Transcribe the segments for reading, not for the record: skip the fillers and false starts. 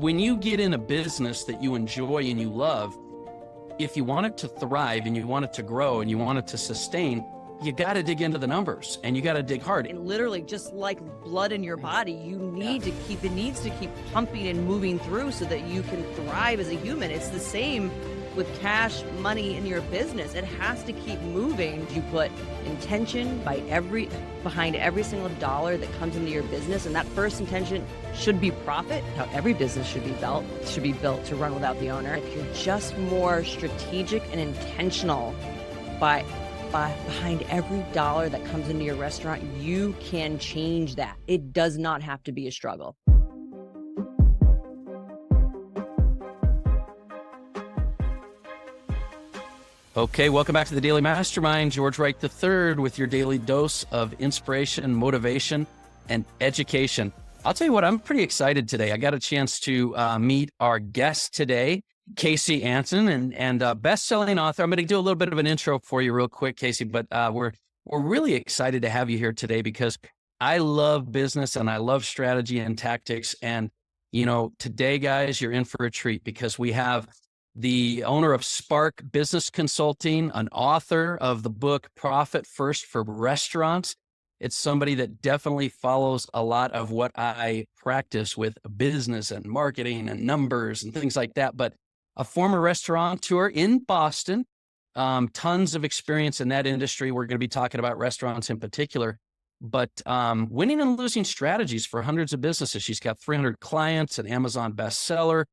when you get in a business that you enjoy and you love, if you want it to thrive and you want it to grow and you want it to sustain, you got to dig into the numbers and you got to dig hard. And literally, just like blood in your body, you need it needs to keep pumping and moving through so that you can thrive as a human. It's the same with cash, money in your business. It has to keep moving. You put intention behind every single dollar that comes into your business, and that first intention should be profit. How every business should be built to run without the owner. If you're just more strategic and intentional behind every dollar that comes into your restaurant, you can change that. It does not have to be a struggle. Okay, welcome back to the Daily Mastermind. George Wright III with your daily dose of inspiration, motivation, and education. I'll tell you what, I'm pretty excited today. I got a chance to meet our guest today, Kasey, Anton, and best-selling author. I'm going to do a little bit of an intro for you real quick, Kasey, but we're really excited to have you here today because I love business and I love strategy and tactics. And, you know, today, guys, you're in for a treat because we have the owner of Spark Business Consulting, an author of the book Profit First for Restaurants. It's somebody that definitely follows a lot of what I practice with business and marketing and numbers and things like that. But a former restaurateur in Boston, tons of experience in that industry. We're going to be talking about restaurants in particular, but winning and losing strategies for hundreds of businesses. She's got 300 clients, an Amazon bestseller.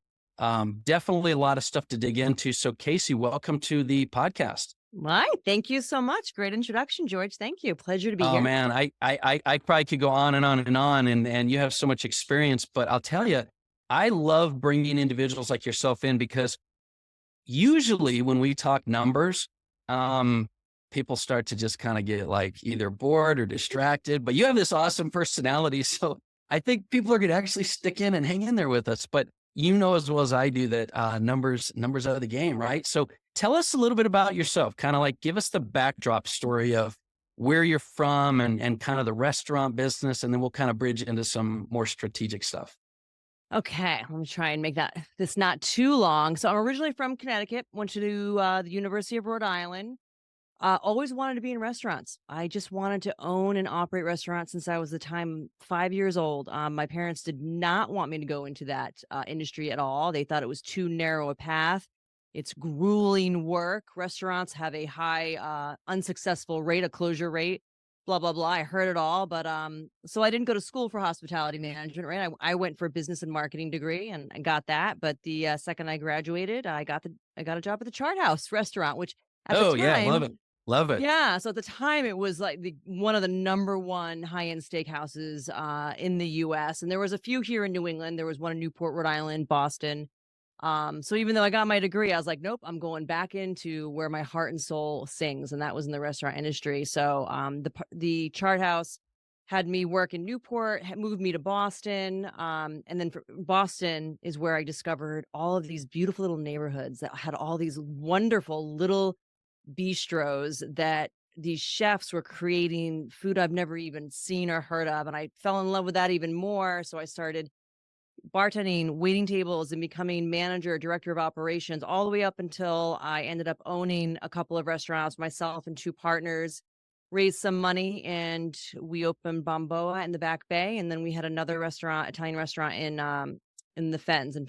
Definitely a lot of stuff to dig into. So Kasey, welcome to the podcast. Hi, thank you so much. Great introduction, George. Thank you. Pleasure to be here. Oh man, I probably could go on and on and on, and you have so much experience, but I'll tell you, I love bringing individuals like yourself in because usually when we talk numbers, people start to just kind of get like either bored or distracted, but you have this awesome personality. So I think people are going to actually stick in and hang in there with us, but you know as well as I do that numbers are the game, right? So tell us a little bit about yourself, kind of like give us the backdrop story of where you're from and kind of the restaurant business, and then we'll kind of bridge into some more strategic stuff. Okay, let me try and make this not too long. So I'm originally from Connecticut, went to the University of Rhode Island. Always wanted to be in restaurants. I just wanted to own and operate restaurants since I was 5 years old. My parents did not want me to go into that industry at all. They thought it was too narrow a path. It's grueling work. Restaurants have a high unsuccessful rate, a closure rate, blah, blah, blah. I heard it all. But so I didn't go to school for hospitality management, right? I went for a business and marketing degree and I got that. But the second I graduated, I got a job at the Chart House restaurant, which at the time, yeah, love it. Love it. Yeah. So at the time, it was like one of the number one high-end steakhouses in the U.S. And there was a few here in New England. There was one in Newport, Rhode Island, Boston. So even though I got my degree, I was like, nope, I'm going back into where my heart and soul sings. And that was in the restaurant industry. So the Chart House had me work in Newport, moved me to Boston. And then Boston is where I discovered all of these beautiful little neighborhoods that had all these wonderful little bistros that these chefs were creating food I've never even seen or heard of. And I fell in love with that even more. So I started bartending, waiting tables, and becoming manager, director of operations, all the way up until I ended up owning a couple of restaurants, myself and two partners, raised some money, and we opened Bomboa in the Back Bay. And then we had another restaurant, Italian restaurant in the Fens in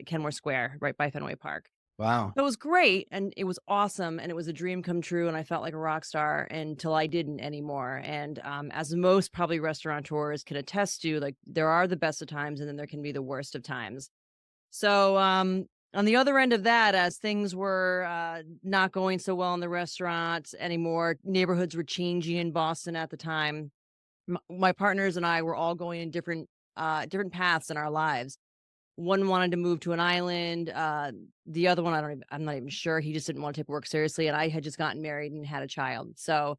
Kenmore Square, right by Fenway Park. Wow. It was great and it was awesome and it was a dream come true and I felt like a rock star until I didn't anymore. And as most probably restaurateurs can attest to, like there are the best of times and then there can be the worst of times. So on the other end of that, as things were not going so well in the restaurants anymore, neighborhoods were changing in Boston at the time. My partners and I were all going in different paths in our lives. One wanted to move to an island. The other one, I'm not even sure. He just didn't want to take work seriously. And I had just gotten married and had a child. So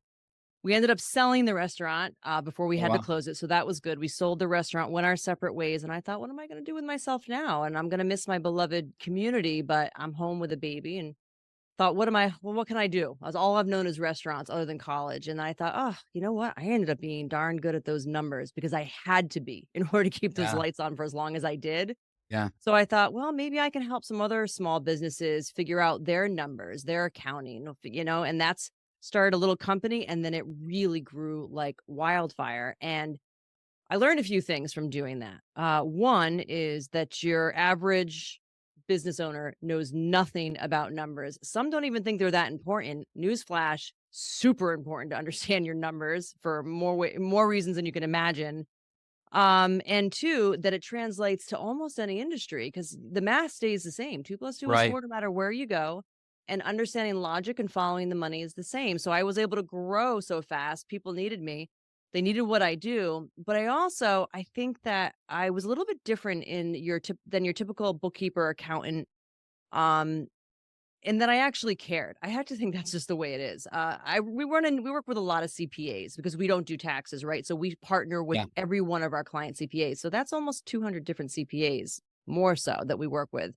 we ended up selling the restaurant before we had to close it. So that was good. We sold the restaurant, went our separate ways. And I thought, what am I going to do with myself now? And I'm going to miss my beloved community, but I'm home with a baby and thought, what can I do? All I've known is restaurants other than college. And I thought, oh, you know what? I ended up being darn good at those numbers because I had to be in order to keep those lights on for as long as I did. Yeah. So I thought, well, maybe I can help some other small businesses figure out their numbers, their accounting, and that's started a little company. And then it really grew like wildfire. And I learned a few things from doing that. One is that your average business owner knows nothing about numbers. Some don't even think they're that important. Newsflash, super important to understand your numbers for more reasons than you can imagine. And two, that it translates to almost any industry because the math stays the same. 2 + 2 is 4 Right. no matter where you go. And understanding logic and following the money is the same. So I was able to grow so fast. People needed me. They needed what I do. But I think that I was a little bit different than your typical bookkeeper accountant. Um, and that I actually cared. I had to think that's just the way it is. We work with a lot of CPAs because we don't do taxes, right? So we partner with Yeah. every one of our client CPAs. So that's almost 200 different CPAs, more so, that we work with.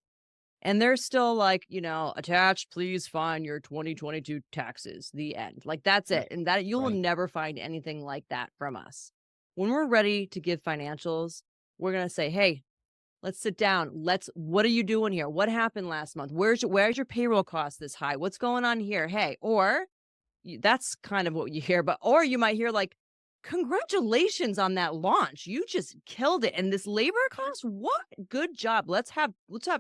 And they're still like, attached, please find your 2022 taxes, the end. Like that's Right. it. And that you will Right. never find anything like that from us. When we're ready to give financials, we're going to say, hey, let's sit down. What are you doing here? What happened last month? Where's your payroll cost this high? What's going on here? Hey, or that's kind of what you hear, or you might hear like, congratulations on that launch. You just killed it. And this labor cost, what? Good job. Let's have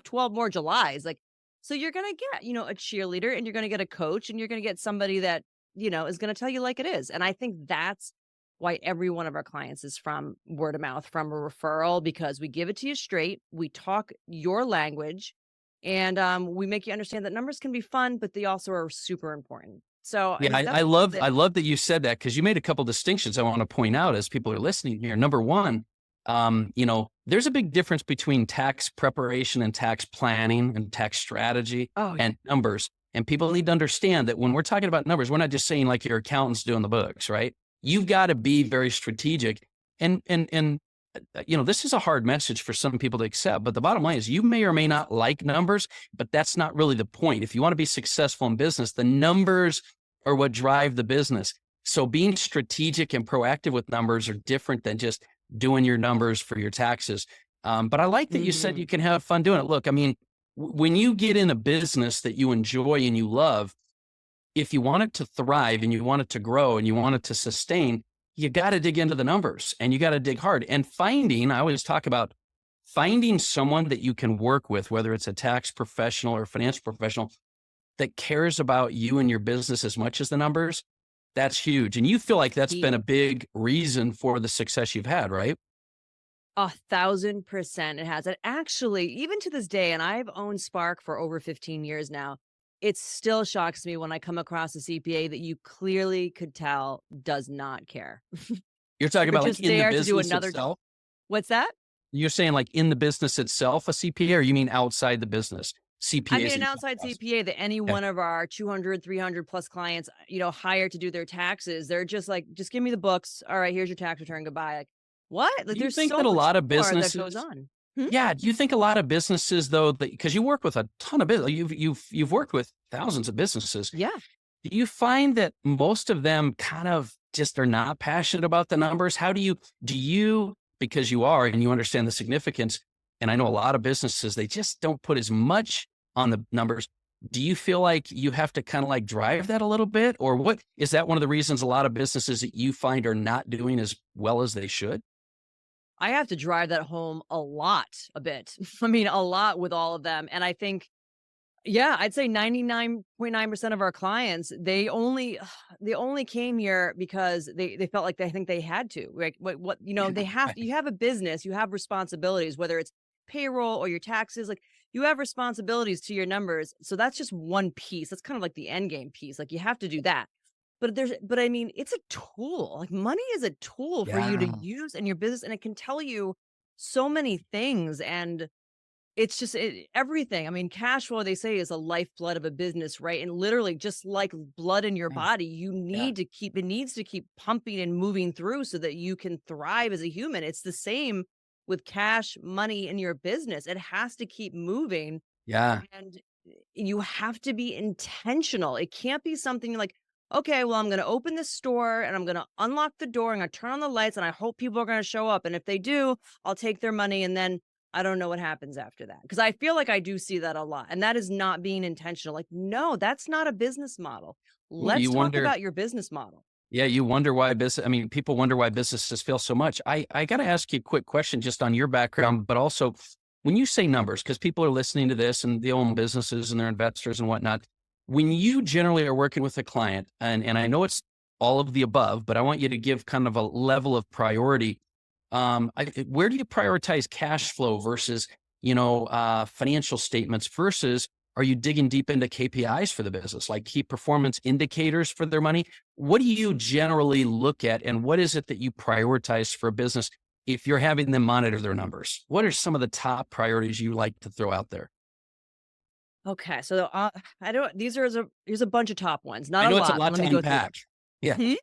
12 more Julys. Like, so you're going to get, a cheerleader and you're going to get a coach and you're going to get somebody that, is going to tell you like it is. And I think that's why every one of our clients is from word of mouth, from a referral, because we give it to you straight. We talk your language and we make you understand that numbers can be fun, but they also are super important. So I Yeah, mean, I that's love it. I love that you said that because you made a couple distinctions I want to point out as people are listening here. Number one, there's a big difference between tax preparation and tax planning and tax strategy Oh, yeah. and numbers. And people need to understand that when we're talking about numbers, we're not just saying like your accountant's doing the books, right? You've got to be very strategic. And this is a hard message for some people to accept. But the bottom line is you may or may not like numbers, but that's not really the point. If you want to be successful in business, the numbers are what drive the business. So being strategic and proactive with numbers are different than just doing your numbers for your taxes. But I like that you said you Mhm. can have fun doing it. Look, I mean, when you get in a business that you enjoy and you love, if you want it to thrive and you want it to grow and you want it to sustain, you got to dig into the numbers and you got to dig hard. And I always talk about finding someone that you can work with, whether it's a tax professional or financial professional that cares about you and your business as much as the numbers. That's huge. And you feel like that's been Key. a big reason for the success you've had, right? 1,000% it has. And actually, even to this day, and I've owned Spark for over 15 years now, it still shocks me when I come across a CPA that you clearly could tell does not care. You're talking They're about like just in the there to do business another itself. what's that? You're saying like in the business itself, a CPA, or you mean outside the business? I mean, CPAs that an you come outside across. CPA that any Yeah. one of our 200, 300 plus clients, hire to do their taxes, they're just like, just give me the books. All right, here's your tax return. Goodbye. Like, what? Like, Do you there's think so that a much lot of more that goes businesses on. Hmm? Yeah, do you think a lot of businesses though that because you work with a ton of business, you've worked with thousands of businesses. Yeah. Do you find that most of them kind of just are not passionate about the numbers? How do you because you are and you understand the significance, and I know a lot of businesses, they just don't put as much on the numbers. Do you feel like you have to kind of like drive that a little bit? Or what is that one of the reasons a lot of businesses that you find are not doing as well as they should? I have to drive that home a bit. I mean, a lot with all of them. And I think, yeah, I'd say 99.9% of our clients, they only came here because they felt like they think they had to. Like they have Right. you have a business, you have responsibilities, whether it's payroll or your taxes, like you have responsibilities to your numbers. So that's just one piece. That's kind of like the end game piece. Like you have to do that. But I mean, it's a tool. Like money is a tool for you to Yeah. use in your business and it can tell you so many things and it's just everything. I mean, cash flow they say is a lifeblood of a business, right? And literally just like blood in your Yeah. body, you Yeah. need to keep it needs to keep pumping and moving through so that you can thrive as a human. It's the same with cash, money in your business. It has to keep moving Yeah. and you have to be intentional. It can't be something like, okay, well, I'm going to open this store and I'm going to unlock the door and I turn on the lights and I hope people are going to show up. And if they do, I'll take their money and then I don't know what happens after that. Because I feel like I do see that a lot. And that is not being intentional. Like, no, that's not a business model. Yeah, Let's you talk wonder. about your business model. Yeah, you wonder why people wonder why businesses fail so much. I got to ask you a quick question just on your background, but also when you say numbers, because people are listening to this and they own businesses and they're investors and whatnot. When you generally are working with a client, and I know it's all of the above, but I want you to give kind of a level of priority. Where do you prioritize cash flow versus, financial statements versus are you digging deep into KPIs for the business, like key performance indicators for their money? What do you generally look at, and what is it that you prioritize for a business if you're having them monitor their numbers? What are some of the top priorities you like to throw out there? Okay. So I don't, here's a bunch of top ones, I not a know it's a lot, but lot let to me go through them. unpack. Yeah, Hmm?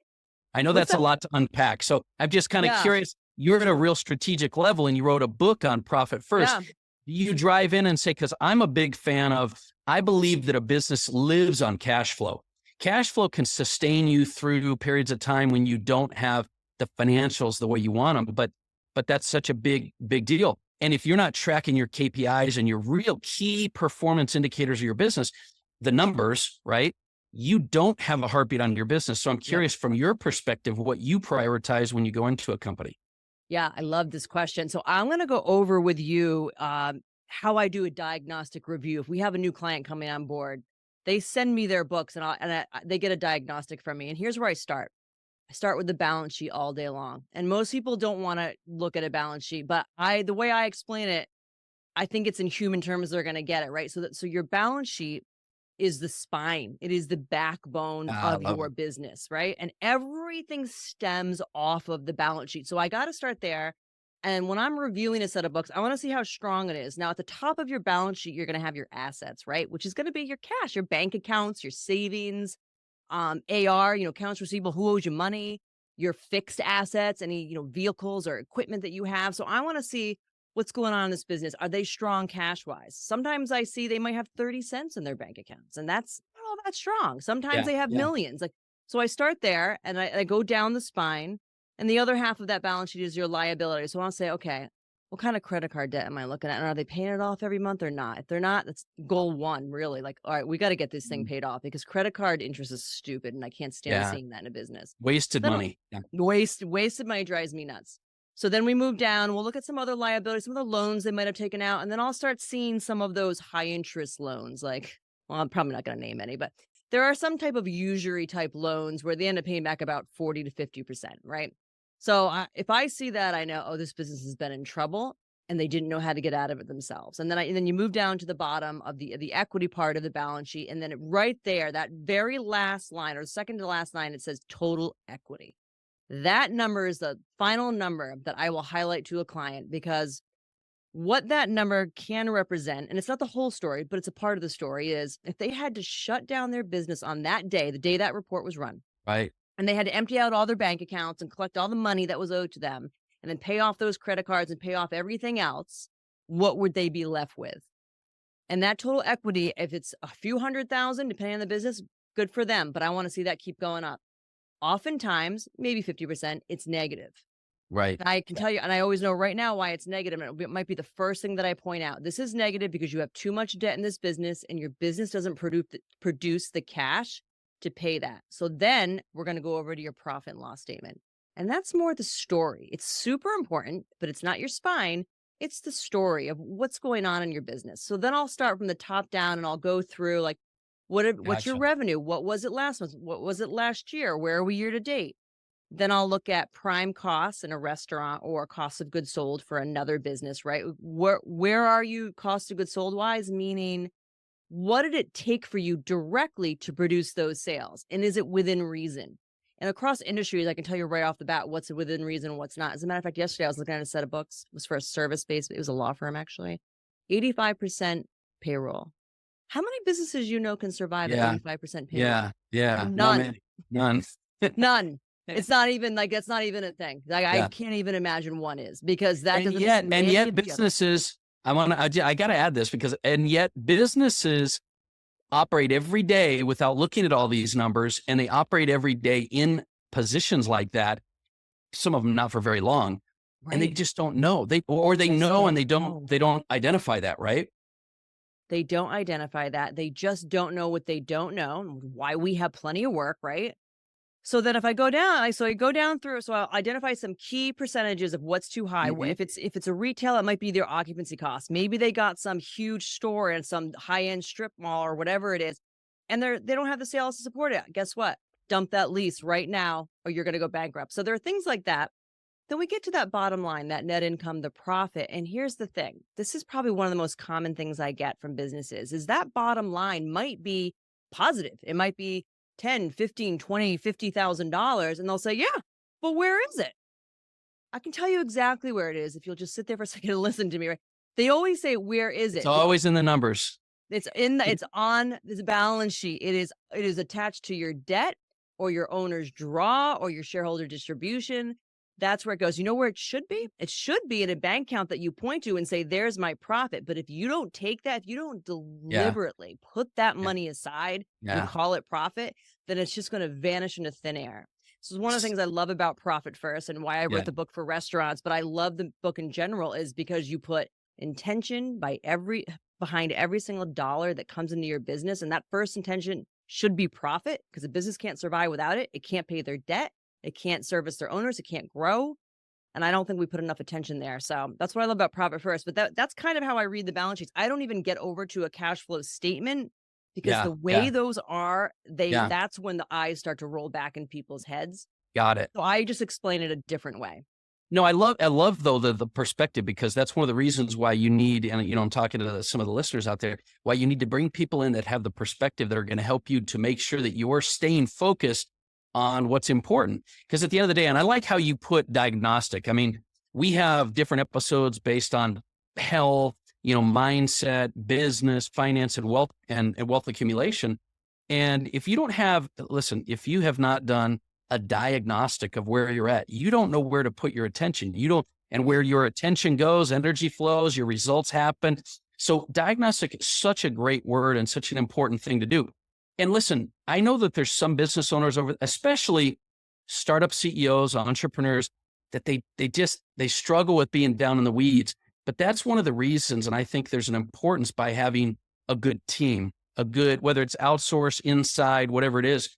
I know What's that's a that? lot to unpack. So I'm just kind of Yeah. curious. You're at a real strategic level and you wrote a book on profit first. Yeah. You drive in and say, because I'm a big fan of, I believe that a business lives on cash flow. Cash flow can sustain you through periods of time when you don't have the financials the way you want them, but that's such a big deal. And if you're not tracking your KPIs and your real key performance indicators of your business, the numbers, right? You don't have a heartbeat on your business. So I'm Yep. curious from your perspective, what you prioritize when you go into a company. Yeah, I love this question. So I'm going to go over with you how I do a diagnostic review. If we have a new client coming on board, they send me their books they get a diagnostic from me. And here's where I start. I start with the balance sheet all day long. And most people don't want to look at a balance sheet, but the way I explain it, I think it's in human terms they're going to get it, right? So your balance sheet is the spine. It is the backbone I of love your it. business, right? And everything stems off of the balance sheet. So I got to start there. And when I'm reviewing a set of books, I want to see how strong it is. Now, at the top of your balance sheet, you're going to have your assets, right? Which is going to be your cash, your bank accounts, your savings, AR, accounts receivable, who owes you money, your fixed assets, any, vehicles or equipment that you have. So I want to see what's going on in this business. Are they strong cash wise? Sometimes I see they might have 30 cents in their bank accounts, and that's not all that strong. Sometimes Yeah, they have yeah. millions. So I start there and I go down the spine, and the other half of that balance sheet is your liability. So I'll say, okay, what kind of credit card debt am I looking at? And are they paying it off every month or not? If they're not, that's goal one, really. Like, all right, we got to get this thing Mm. paid off because credit card interest is stupid and I can't stand Yeah. seeing that in a business. Wasted Then money. Yeah. wasted money drives me nuts. So then we move down, we'll look at some other liabilities, some of the loans they might have taken out, and then I'll start seeing some of those high interest loans. Like, well, I'm probably not going to name any, but there are some type of usury type loans where they end up paying back about 40 to 50%, right? So if I see that, I know, oh, this business has been in trouble and they didn't know how to get out of it themselves. And then you move down to the bottom of the equity part of the balance sheet, and then right there, that very last line or second to last line, it says total equity. That number is the final number that I will highlight to a client because what that number can represent, and it's not the whole story, but it's a part of the story, is if they had to shut down their business on that day, the day that report was run, Right. and they had to empty out all their bank accounts and collect all the money that was owed to them, and then pay off those credit cards and pay off everything else, what would they be left with? And that total equity, if it's a few $100,000, depending on the business, good for them. But I want to see that keep going up. Oftentimes, maybe 50%, it's negative. Right. And I can tell you, and I always know right now why it's negative. And it might be the first thing that I point out. This is negative because you have too much debt in this business and your business doesn't produce the cash to pay that. So then we're going to go over to your profit and loss statement. And that's more the story. It's super important, but it's not your spine. It's the story of what's going on in your business. So then I'll start from the top down and I'll go through like, what's your Gotcha. revenue? What was it last month? What was it last year? Where are we year to date? Then I'll look at prime costs in a restaurant or cost of goods sold for another business, right? Where are you cost of goods sold wise? Meaning, what did it take for you directly to produce those sales? And is it within reason? And across industries, I can tell you right off the bat what's within reason and what's not. As a matter of fact, yesterday I was looking at a set of books. It was for a service-based, it was a law firm actually. 85% payroll. How many businesses can survive Yeah. at 85% payroll? Yeah. Yeah. Not None. many. None. None. It's not even it's not even a thing. Like I Yeah. can't even imagine one is because that And doesn't yet make it together. businesses, I got to add this and yet businesses operate every day without looking at all these numbers, and they operate every day in positions like that. Some of them not for very long, and they Right. just don't know. They Just know and don't know. they don't identify that, right? They don't identify that. They just don't know what they don't know, and why we have plenty of work, right? So then if I go down, I go down through, so I'll identify some key percentages of what's too high. Mhm. If it's a retail, it might be their occupancy cost. Maybe they got some huge store and some high-end strip mall or whatever it is, and they don't have the sales to support it. Guess what? Dump that lease right now, or you're gonna go bankrupt. So there are things like that. Then we get to that bottom line, that net income, the profit. And here's the thing. This is probably one of the most common things I get from businesses is that bottom line might be positive. It might be 10, 15, 20, $50,000. And they'll say, yeah, but where is it? I can tell you exactly where it is if you'll just sit there for a second and listen to me. Right? They always say, where is It's it? always in the numbers. It's on this balance sheet. It is attached to your debt or your owner's draw or your shareholder distribution. That's where it goes. You know where it should be? It should be in a bank account that you point to and say, there's my profit. But if you don't take that, if you don't Yeah. deliberately put that Yeah. money aside and Yeah. call it profit, then it's just going to vanish into thin air. This is one of the things I love about Profit First and why I Yeah. wrote the book for restaurants, but I love the book in general is because you put intention behind every single dollar that comes into your business. And that first intention should be profit because a business can't survive without it. It can't pay their debt. It can't service their owners. It can't grow. And I don't think we put enough attention there. So that's what I love about Profit First. But that's kind of how I read the balance sheets. I don't even get over to a cash flow statement because Yeah. the way Yeah. those are, Yeah. that's when the eyes start to roll back in people's heads. Got it. So I just explain it a different way. No, I love though the perspective because that's one of the reasons why you need, and I'm talking to some of the listeners out there, why you need to bring people in that have the perspective that are going to help you to make sure that you're staying focused on what's important. Because at the end of the day, and I like how you put diagnostic. I mean, we have different episodes based on health, mindset, business, finance, and wealth accumulation. And if you don't have, listen, if you have not done a diagnostic of where you're at, you don't know where to put your attention. You don't, and where your attention goes, energy flows, your results happen. So diagnostic is such a great word and such an important thing to do. And listen, I know that there's some business owners especially startup CEOs, entrepreneurs, that they struggle with being down in the weeds. But that's one of the reasons. And I think there's an importance by having a good team, whether it's outsourced, inside, whatever it is,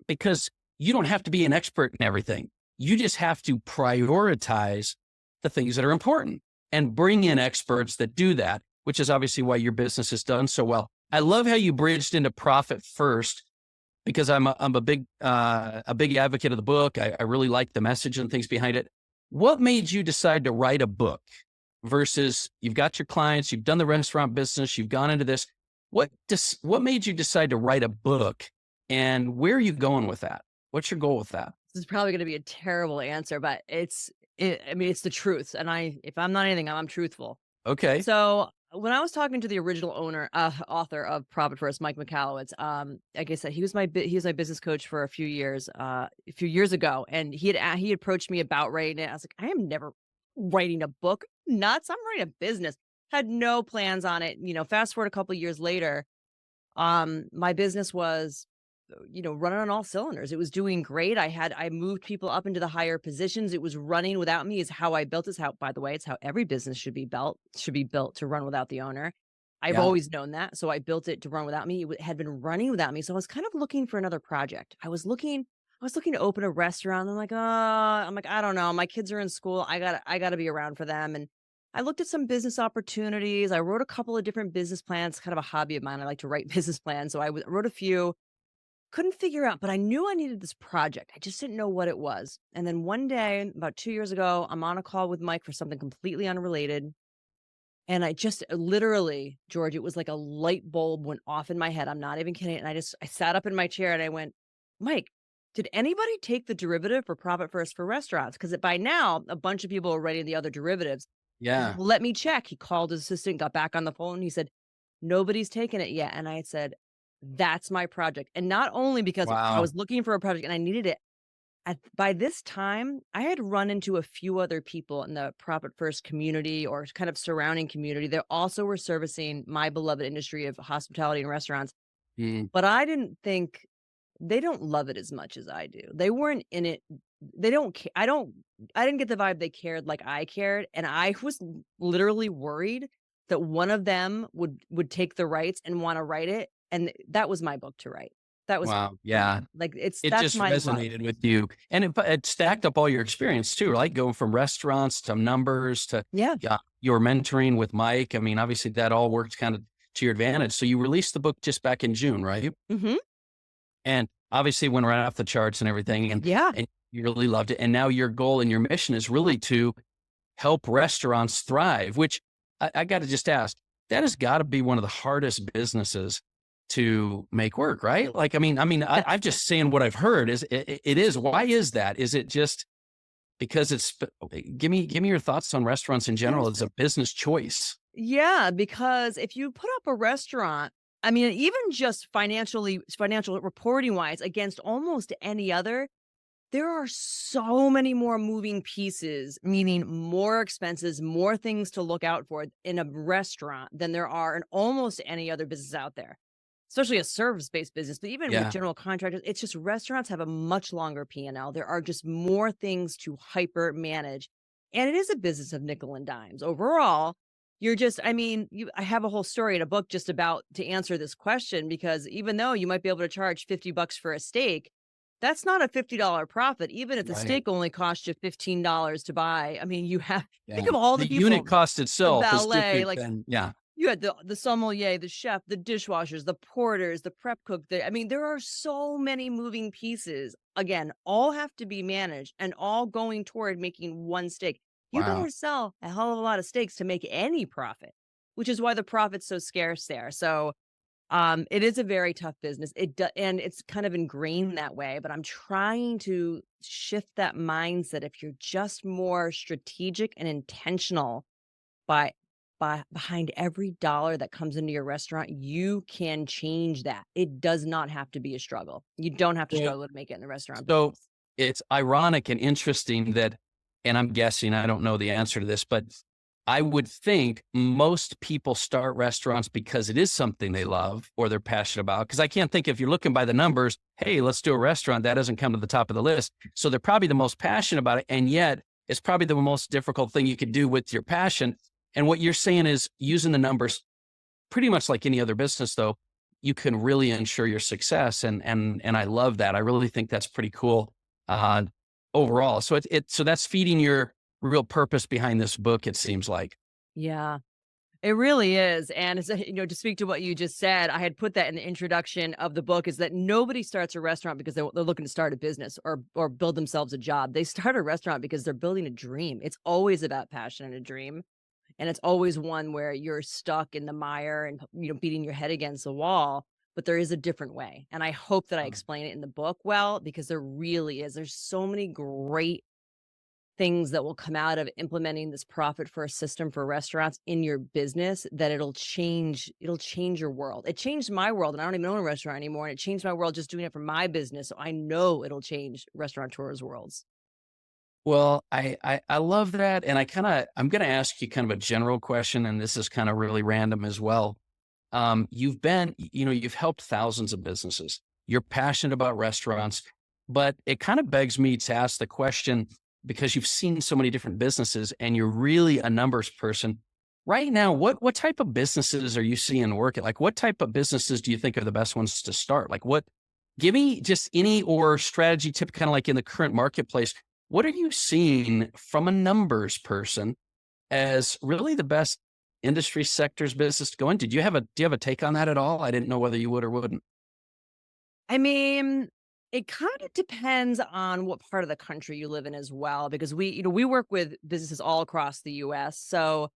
because you don't have to be an expert in everything. You just have to prioritize the things that are important and bring in experts that do that, which is obviously why your business is done so well. I love how you bridged into Profit First because I'm a big advocate of the book. I really like the message and things behind it. What made you decide to write a book versus you've got your clients, you've done the restaurant business, you've gone into this. What made you decide to write a book, and where are you going with that? What's your goal with that? This is probably going to be a terrible answer, but I mean, it's the truth. And if I'm not anything, I'm truthful. Okay. So when I was talking to the original author of Profit First, Mike Michalowicz, like I said, he was my business coach for a few years ago, and he approached me about writing it. I was like, I am never writing a book. Nuts! I'm writing a business. Had no plans on it. Fast forward a couple of years later, my business was running on all cylinders. It was doing great. I moved people up into the higher positions. It was running without me is how I built this. By the way, it's how every business should be built to run without the owner. I've Yeah. always known that. So I built it to run without me. It had been running without me. So I was kind of looking for another project. I was looking to open a restaurant. I'm like, I don't know. My kids are in school. I gotta be around for them. And I looked at some business opportunities. I wrote a couple of different business plans, kind of a hobby of mine. I like to write business plans. So I wrote a few. Couldn't figure out, but I knew I needed this project. I just didn't know what it was. And then one day, about 2 years ago, I'm on a call with Mike for something completely unrelated. And I just literally, George, it was like a light bulb went off in my head. I'm not even kidding. And I sat up in my chair and I went, Mike, did anybody take the derivative for Profit First for restaurants? Because by now, a bunch of people are writing the other derivatives. He said, Yeah. well, let me check. He called his assistant, got back on the phone. He said, nobody's taken it yet. And I had said, that's my project. And not only because I Wow. was looking for a project and I needed it. By this time, I had run into a few other people in the Profit First community or kind of surrounding community that also were servicing my beloved industry of hospitality and restaurants. Mm. But I didn't think they don't love it as much as I do. They weren't in it they don't I didn't get the vibe they cared like I cared, and I was literally worried that one of them would take the rights and wanna write it, and that was my book to write. That was Wow. for Yeah. me. Like, It that's just my love. resonated with you, and it stacked up all your experience too, right? Going from restaurants to numbers to, Yeah. yeah, your mentoring with Mike. I mean, obviously that all worked kind of to your advantage. So you released the book just back in June, right? Mhm. And obviously went right off the charts and everything, Yeah. and you really loved it. And now your goal and your mission is really to help restaurants thrive, which I got to just ask, that has got to be one of the hardest businesses to make work, right? Like, I'm just saying what I've heard is it is. Why is that? Is it just because give me your thoughts on restaurants in general There's as a business choice? Yeah, because if you put up a restaurant, I mean, even just financial reporting wise against almost any other, there are so many more moving pieces, meaning more expenses, more things to look out for in a restaurant than there are in almost any other business out there, especially a service-based business. But even with Yeah. general contractors, it's just restaurants have a much longer P&L. There are just more things to hyper manage. And it is a business of nickel and dimes. Overall, you're just, I mean, I have a whole story in a book just about to answer this question because even though you might be able to charge $50 for a steak, that's not a $50 profit, even if the Right. steak only cost you $15 to buy. I mean, you have think Yeah. of all the The unit people, cost the itself is valet, different like than, yeah. you had the sommelier, the chef, the dishwashers, the porters, the prep cook. I mean, there are so many moving pieces. Again, all have to be managed and all going toward making one steak. You Wow. better sell a hell of a lot of steaks to make any profit, which is why the profit's so scarce there. So it is a very tough business. And it's kind of ingrained that way, but I'm trying to shift that mindset. If you're just more strategic and intentional by behind every dollar that comes into your restaurant, you can change that. It does not have to be a struggle. You don't have to Yeah. struggle to make it in the restaurant So business. it's ironic and interesting that, and I'm guessing, I don't know the answer to this, but I would think most people start restaurants because it is something they love or they're passionate about. Because I can't think, if you're looking by the numbers, hey, let's do a restaurant, that doesn't come to the top of the list. So they're probably the most passionate about it. And yet it's probably the most difficult thing you could do with your passion. And what you're saying is using the numbers pretty much like any other business, though, you can really ensure your success. And I love that. I really think that's pretty cool uh, overall. So so that's feeding your real purpose behind this book, it seems like. Yeah. It really is. And it's, to speak to what you just said, I had put that in the introduction of the book is that nobody starts a restaurant because they're looking to start a business or build themselves a job. They start a restaurant because they're building a dream. It's always about passion and a dream. And it's always one where you're stuck in the mire and, beating your head against the wall. But there is a different way. And I hope that I Um, explain it in the book well, because there really is. There's so many great things that will come out of implementing this profit first system for restaurants in your business that it'll change your world. It changed my world and I don't even own a restaurant anymore. And it changed my world just doing it for my business. So I know it'll change restaurateurs' worlds. Well, I love that. And I'm going to ask you kind of a general question, and this is kind of really random as well. You've helped thousands of businesses. You're passionate about restaurants, but it kind of begs me to ask the question, because you've seen so many different businesses and you're really a numbers person. Right now, what type of businesses are you seeing working? Like, what type of businesses do you think are the best ones to start? Like, give me just any or strategy tip, kind of like in the current marketplace. What are you seeing from a numbers person as really the best industry sectors business to go in? Do you have a take on that at all? I didn't know whether you would or wouldn't. I mean, it kind of depends on what part of the country you live in as well, because we work with businesses all across the US. So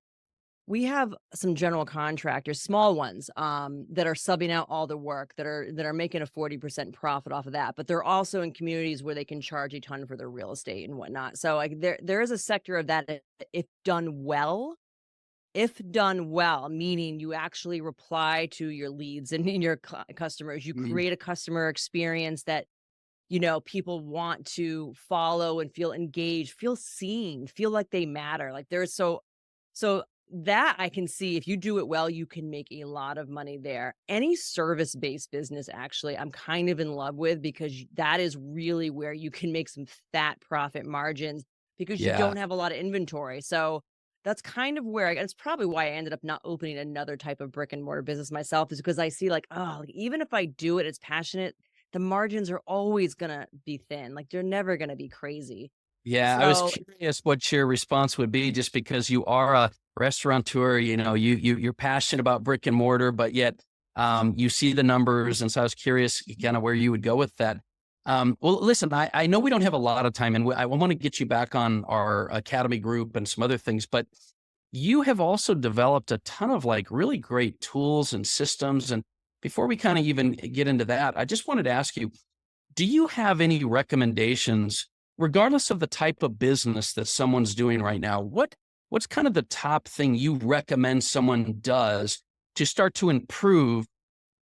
we have some general contractors, small ones, that are subbing out all the work that are making a 40% profit off of that. But they're also in communities where they can charge a ton for their real estate and whatnot. So like there is a sector of that if done well. If done well, meaning you actually reply to your leads and your customers, you Mm, create a customer experience that people want to follow and feel engaged, feel seen, feel like they matter. Like there's so that I can see if you do it well, you can make a lot of money there. Any service-based business, actually, I'm kind of in love with because that is really where you can make some fat profit margins because you Yeah. don't have a lot of inventory. So that's kind of where it's probably why I ended up not opening another type of brick and mortar business myself is because I see like, oh, like, even if I do it, it's passionate, the margins are always going to be thin. Like they're never going to be crazy. Yeah, I was So curious what your response would be, just because you are a restaurateur. You're passionate about brick and mortar, but yet you see the numbers, and so I was curious, kind of where you would go with that. Well, listen, I know we don't have a lot of time, and I want to get you back on our academy group and some other things, but you have also developed a ton of like really great tools and systems. And before we kind of even get into that, I just wanted to ask you, do you have any recommendations, regardless of the type of business that someone's doing right now? What's kind of the top thing you recommend someone does to start to improve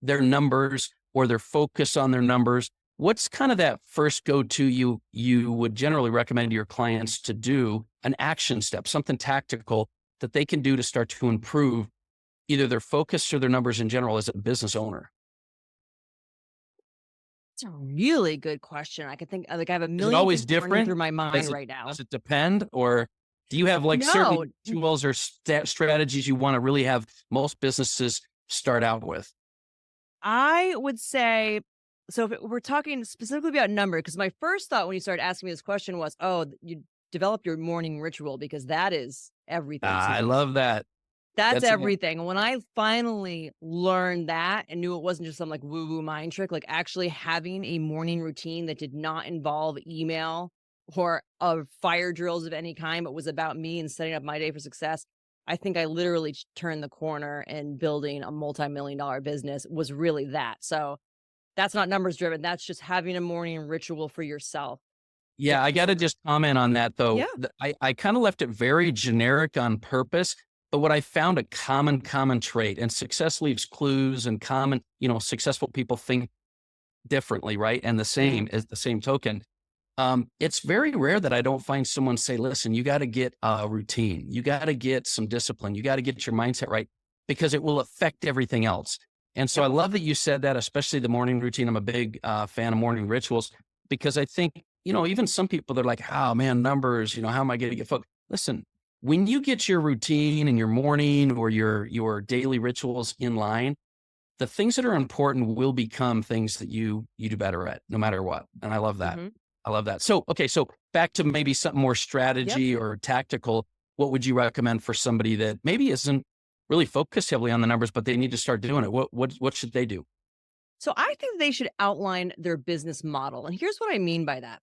their numbers or their focus on their numbers? What's kind of that first go-to you would generally recommend to your clients to do, an action step, something tactical that they can do to start to improve either their focus or their numbers in general as a business owner? it's a really good question. I could think like I have a Is it million always things running different? through my Does mind it right now. does it depend, or do you have like No, certain tools or strategies you want to really have most businesses start out with? I would say so if we're talking specifically about number, because my first thought when you started asking me this question was, oh, you develop your morning ritual because that is everything to I me. love that. That's That's a everything. And when I finally learned that and knew it wasn't just some like woo woo mind trick, like actually having a morning routine that did not involve email or fire drills of any kind, but was about me and setting up my day for success. I think I literally turned the corner in building a multi-million dollar business was really that. So that's not numbers driven. That's just having a morning ritual for yourself that Yeah, I got to just comment on that yeah. though. I kind of left it very generic on purpose, but what I found a common trait, and success leaves clues, and common, successful people think differently, right? And the Yeah. same as the same token. It's very rare that I don't find someone say, listen, you got to get a routine. You got to get some discipline. You got to get your mindset right because it will affect everything else. And so I Yep. love that you said that, especially the morning routine. I'm a big fan of morning rituals because I think, even some people, they're like, oh man, numbers, how am I going to get focused? Listen, when you get your routine and your morning or your daily rituals in line, the things that are important will become things that you do better at no matter what. And I love that. Hmm. I love that. So, okay. So back to maybe something more Yep. strategy or tactical. What would you recommend for somebody that maybe isn't really focused heavily on the numbers, but they need to start doing it? What should they do? So I think they should outline their business model. And here's what I mean by that.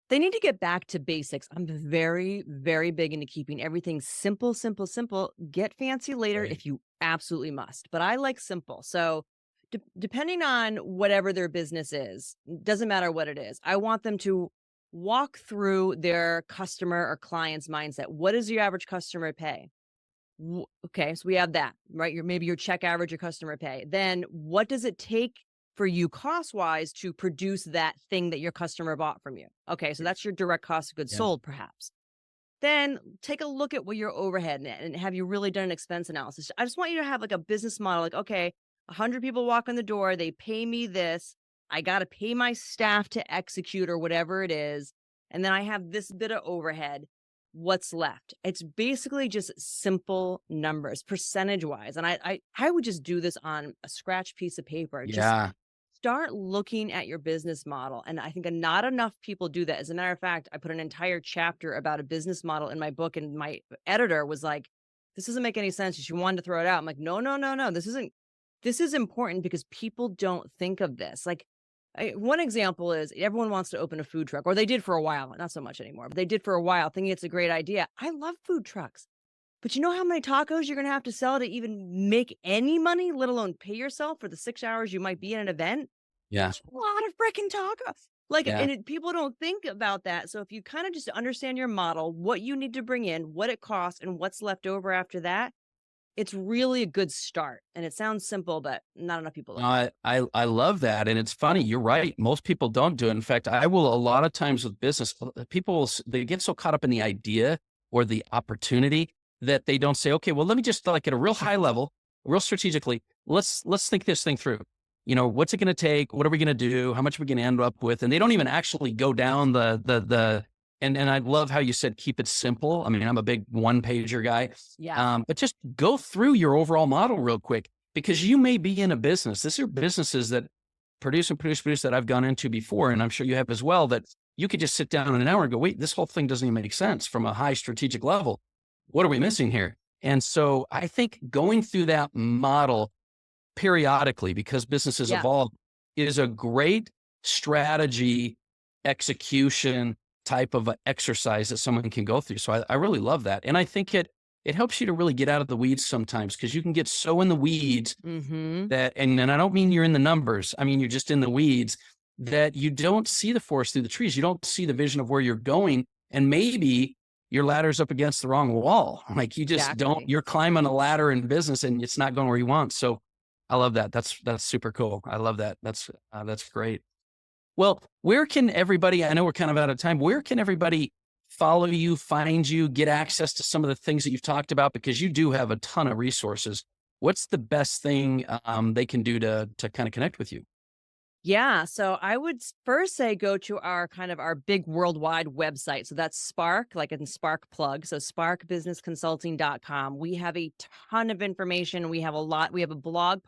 They need to get back to basics. I'm very, very big into keeping everything simple, simple, simple. Get fancy later Right. if you absolutely must. But I like simple. So, depending on whatever their business is, doesn't matter what it is, I want them to walk through their customer or client's mindset. What does your average customer pay? Okay, so we have that, right? Maybe your check average, your customer pay. Then what does it take for you cost wise to produce that thing that your customer bought from you? Okay, so that's your direct cost of goods Yeah. sold, perhaps. Then take a look at what your overhead and have you really done an expense analysis? I just want you to have like a business model, like, okay, 100 people walk in the door, they pay me this. I got to pay my staff to execute or whatever it is. And then I have this bit of overhead. What's left? It's basically just simple numbers, percentage wise. And I would just do this on a scratch piece of paper. Just Yeah. start looking at your business model. And I think not enough people do that. As a matter of fact, I put an entire chapter about a business model in my book, and my editor was like, this doesn't make any sense. She wanted to throw it out. I'm like, no, no, no, no. This is important because people don't think of this. Like, one example is everyone wants to open a food truck, or they did for a while, not so much anymore, but they did for a while, thinking it's a great idea. I love food trucks. But you know how many tacos you're gonna have to sell to even make any money, let alone pay yourself for the 6 hours you might be in an event? Yeah. It's a lot of freaking tacos. Like, Yeah. and people don't think about that. So if you kind of just understand your model, what you need to bring in, what it costs, and what's left over after that, it's really a good start. And it sounds simple, but not enough people No, like it. I love that, and it's funny. You're right. Most people don't do it. In fact, I will a lot of times with business, people they get so caught up in the idea or the opportunity that they don't say, okay, well, let me just like at a real high level, real strategically, let's think this thing through. What's it going to take? What are we going to do? How much are we going to end up with? And they don't even actually go down and I love how you said, keep it simple. I mean, I'm a big 1-pager guy, Yeah. but just go through your overall model real quick, because you may be in a business. These are businesses that produce that I've gone into before. And I'm sure you have as well, that you could just sit down in an hour and go, wait, this whole thing doesn't even make sense from a high strategic level. What are we missing here? And so I think going through that model periodically, because businesses Yeah. evolve, is a great strategy execution type of exercise that someone can go through. So I really love that. And I think it helps you to really get out of the weeds sometimes, because you can get so in the weeds Mm-hmm. that, and I don't mean you're in the numbers, I mean, you're just in the weeds, that you don't see the forest through the trees. You don't see the vision of where you're going. And maybe your ladder's up against the wrong wall. Like you just Exactly. you're climbing a ladder in business and it's not going where you want. So I love that. That's super cool. I love that. That's great. Well, where can everybody, I know we're kind of out of time, where can everybody follow you, find you, get access to some of the things that you've talked about? Because you do have a ton of resources. What's the best thing they can do to kind of connect with you? Yeah. So I would first say go to our big worldwide website. So that's Spark, like in Spark Plug. So sparkbusinessconsulting.com. We have a ton of information. We have a blog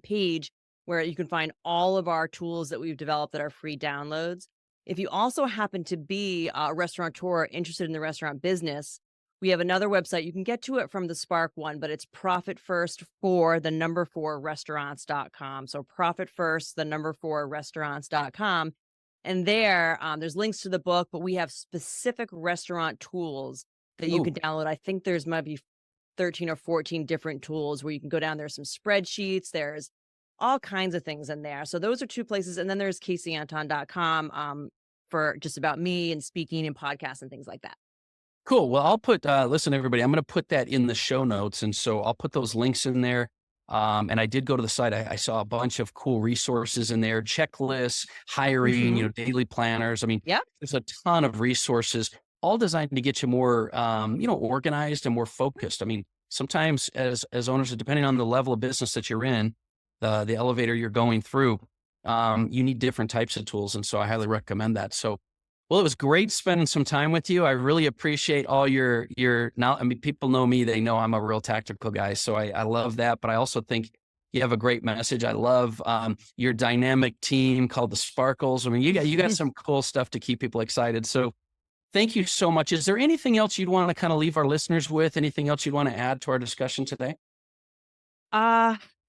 page where you can find all of our tools that we've developed that are free downloads. If you also happen to be a restaurateur interested in the restaurant business, we have another website. You can get to it from the Spark one, but it's Profit First for the number 4 restaurants.com. So Profit First, the number 4 restaurants.com. And there's links to the book, but we have specific restaurant tools that you can download. I think there's maybe 13 or 14 different tools where you can go down. There's some spreadsheets. There's all kinds of things in there. So those are 2 places. And then there's KaseyAnton.com for just about me and speaking and podcasts and things like that. Cool. Well, I'll put, listen, everybody, I'm going to put that in the show notes. And so I'll put those links in there. And I did go to the site. I saw a bunch of cool resources in there, checklists, hiring, Mhm. daily planners. I mean, Yep. there's a ton of resources, all designed to get you more, organized and more focused. I mean, sometimes as owners, depending on the level of business that you're in, the elevator you're going through, you need different types of tools. And so I highly recommend that. So, well, it was great spending some time with you. I really appreciate all your now. I mean, people know me; they know I'm a real tactical guy, so I love that. But I also think you have a great message. I love your dynamic team called the Sparkles. I mean, you got some cool stuff to keep people excited. So, thank you so much. Is there anything else you'd want to kind of leave our listeners with? Anything else you'd want to add to our discussion today?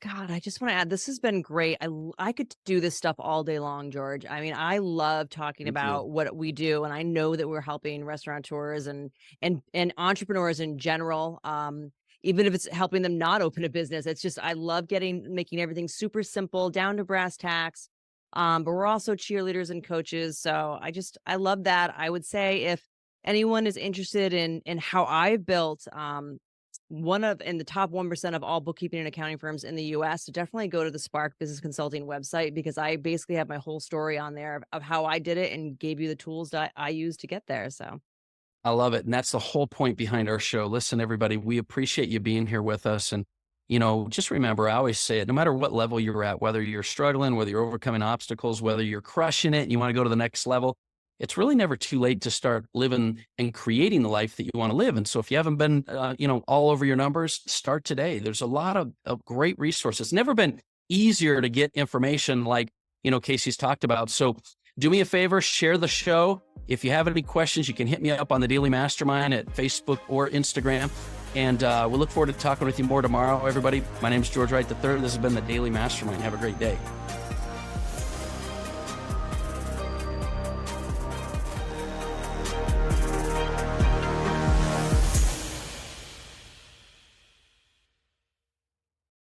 God, I just want to add, this has been great. I could do this stuff all day long, George. I mean, I love talking Me too. about what we do, and I know that we're helping restaurateurs and entrepreneurs in general. Even if it's helping them not open a business, it's just I love making everything super simple, down to brass tacks. But we're also cheerleaders and coaches, so I love that. I would say if anyone is interested in how I've built in the top 1% of all bookkeeping and accounting firms in the US. So definitely go to the Spark Business Consulting website, because I basically have my whole story on there of how I did it and gave you the tools that I used to get there. So I love it. And that's the whole point behind our show. Listen, everybody, we appreciate you being here with us. And, just remember, I always say it, no matter what level you're at, whether you're struggling, whether you're overcoming obstacles, whether you're crushing it and you want to go to the next level, it's really never too late to start living and creating the life that you want to live. And so if you haven't been, all over your numbers, start today. There's a lot of great resources. It's never been easier to get information like, Kasey's talked about. So do me a favor, share the show. If you have any questions, you can hit me up on the Daily Mastermind at Facebook or Instagram. And we'll look forward to talking with you more tomorrow, everybody. My name is George Wright III. This has been the Daily Mastermind. Have a great day.